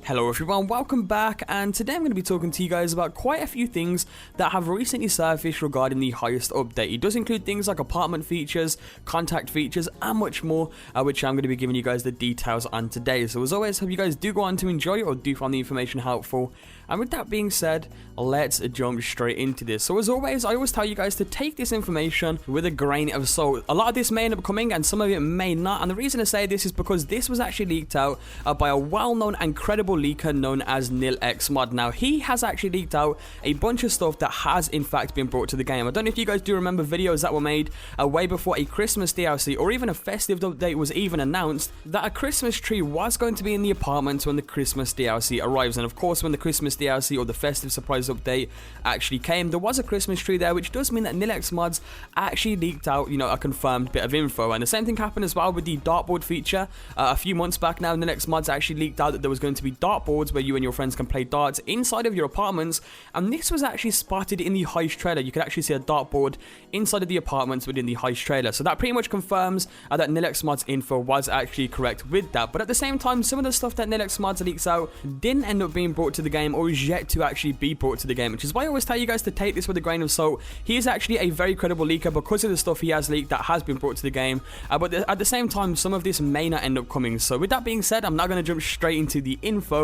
Hello everyone, welcome back, and today I'm going to be talking to you guys about quite a few things that have recently surfaced regarding the Heist update. It does include things like apartment features, contact features, and much more, which I'm going to be giving you guys the details on today. So as always, hope you guys do go on to enjoy it or do find the information helpful. And with that being said, let's jump straight into this. So as always, I always tell you guys to take this information with a grain of salt. A lot of this may end up coming and some of it may not. And the reason I say this is because this was actually leaked out by a well-known and credible leaker known as NilXmod. Now, he has actually leaked out a bunch of stuff that has in fact been brought to the game. I don't know if you guys do remember videos that were made way before a Christmas DLC or even a festive update was even announced, that a Christmas tree was going to be in the apartments when the Christmas DLC arrives. And of course, when the Christmas DLC or the festive surprise update actually came, there was a Christmas tree there, which does mean that NilXmods actually leaked out, a confirmed bit of info. And the same thing happened as well with the dartboard feature. A few months back now, NilXmods actually leaked out that there was going to be dartboards where you and your friends can play darts inside of your apartments, and this was actually spotted in the Heist trailer. You could actually see a dartboard inside of the apartments within the Heist trailer. So that pretty much confirms that NilXmods info was actually correct with that. But at the same time, some of the stuff that NilXmods leaks out didn't end up being brought to the game or is yet to actually be brought to the game, which is why I always tell you guys to take this with a grain of salt. He is actually a very credible leaker because of the stuff he has leaked that has been brought to the game, but at the same time, some of this may not end up coming. So with that being said, I'm now going to jump straight into the info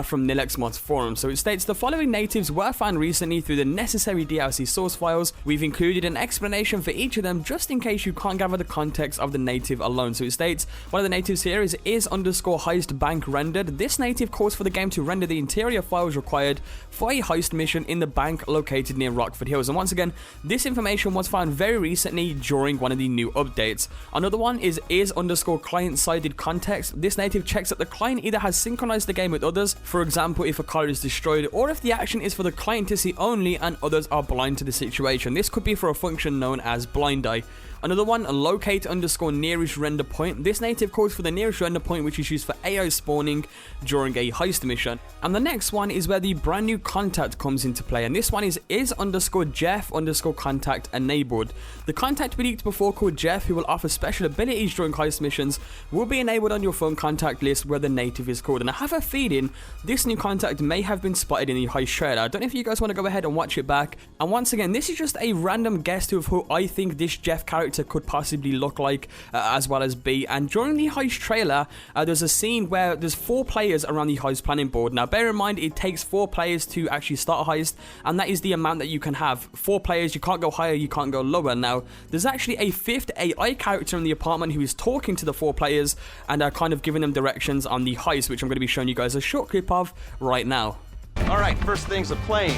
from NilXmod's forum. So it states the following natives were found recently through the necessary DLC source files. We've included an explanation for each of them just in case you can't gather the context of the native alone. So it states one of the natives here is _heist bank rendered. This native calls for the game to render the interior files required for a heist mission in the bank located near Rockford Hills. And once again, this information was found very recently during one of the new updates. Another one is _client-sided context. This native checks that the client either has synchronized the game with others, for example if a car is destroyed, or if the action is for the client to see only and others are blind to the situation. This could be for a function known as blind eye. Another one, locate_nearest render point. This native calls for the nearest render point, which is used for AI spawning during a heist mission. And the next one is where the brand new contact comes into play, and this one is _Jeff_contact enabled. The contact we leaked before called Jeff, who will offer special abilities during heist missions, will be enabled on your phone contact list where the native is called. And I have a feeling this new contact may have been spotted in the heist trailer. I don't know if you guys want to go ahead and watch it back. And once again, this is just a random guess of who I think this Jeff character could possibly look like as well as be. And during the heist trailer, there's a scene where there's 4 players around the heist planning board. Now bear in mind, it takes 4 players to actually start a heist, and that is the amount that you can have. 4 players, you can't go higher, you can't go lower. Now there's actually a 5th AI character in the apartment who is talking to the 4 players and kind of giving them directions on the heist, which I'm going to be showing you guys a short clip of right now. Alright, first thing's a plane,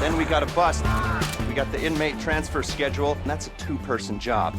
then we got a bus, we got the inmate transfer schedule, and that's a 2-person job.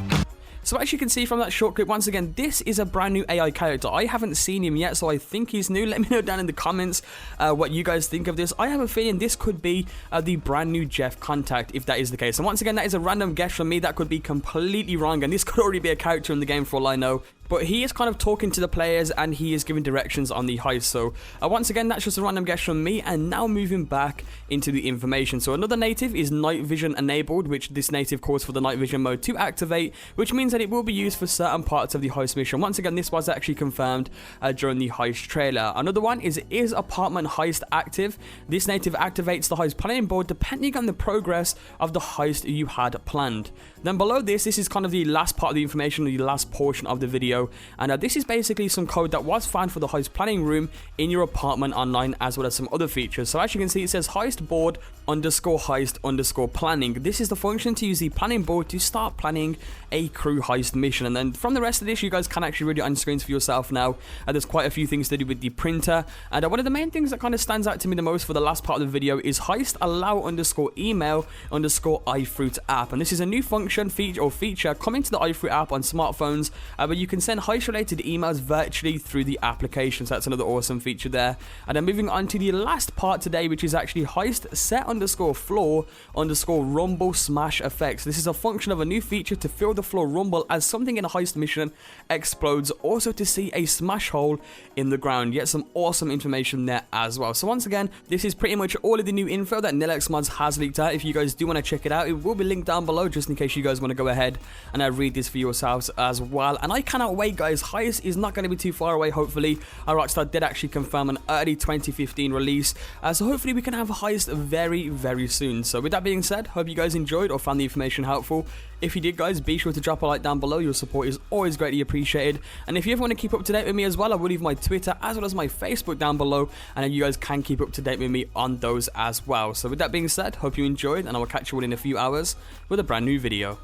So as you can see from that short clip, once again, this is a brand new AI character. I haven't seen him yet, so I think he's new. Let me know down in the comments what you guys think of this. I have a feeling this could be the brand new Jeff contact, if that is the case. And once again, that is a random guess from me. That could be completely wrong, and this could already be a character in the game for all I know. But he is kind of talking to the players and he is giving directions on the heist. So once again, that's just a random guess from me. And now moving back into the information. So another native is night vision enabled, which this native calls for the night vision mode to activate, which means that it will be used for certain parts of the heist mission. Once again, this was actually confirmed during the heist trailer. Another one is apartment heist active. This native activates the heist planning board depending on the progress of the heist you had planned. Then below this is kind of the last part of the information, the last portion of the video. And this is basically some code that was found for the heist planning room in your apartment online, as well as some other features. So as you can see, it says heist board _heist_planning. This is the function to use the planning board to start planning a crew heist mission. And then from the rest of this, you guys can actually read it on screens for yourself now. There's quite a few things to do with the printer. And one of the main things that kind of stands out to me the most for the last part of the video is heist allow _email _iFruit app. And this is a new function feature coming to the iFruit app on smartphones, where you can send heist related emails virtually through the application. So that's another awesome feature there. And then moving on to the last part today, which is actually heist set _floor _rumble smash effects. This is a function of a new feature to feel the floor rumble as something in a heist mission explodes, also to see a smash hole in the ground. Yet some awesome information there as well. So once again, this is pretty much all of the new info that NilXmods has leaked out. If you guys do want to check it out, it will be linked down below just in case you guys want to go ahead and read this for yourselves as well. And I cannot wait guys, Heist is not going to be too far away hopefully. Rockstar did actually confirm an early 2015 release, so hopefully we can have Heist very soon. So with that being said, hope you guys enjoyed or found the information helpful. If you did guys, be sure to drop a like down below, your support is always greatly appreciated. And if you ever want to keep up to date with me as well, I will leave my Twitter as well as my Facebook down below, and you guys can keep up to date with me on those as well. So with that being said, hope you enjoyed, and I will catch you all in a few hours with a brand new video.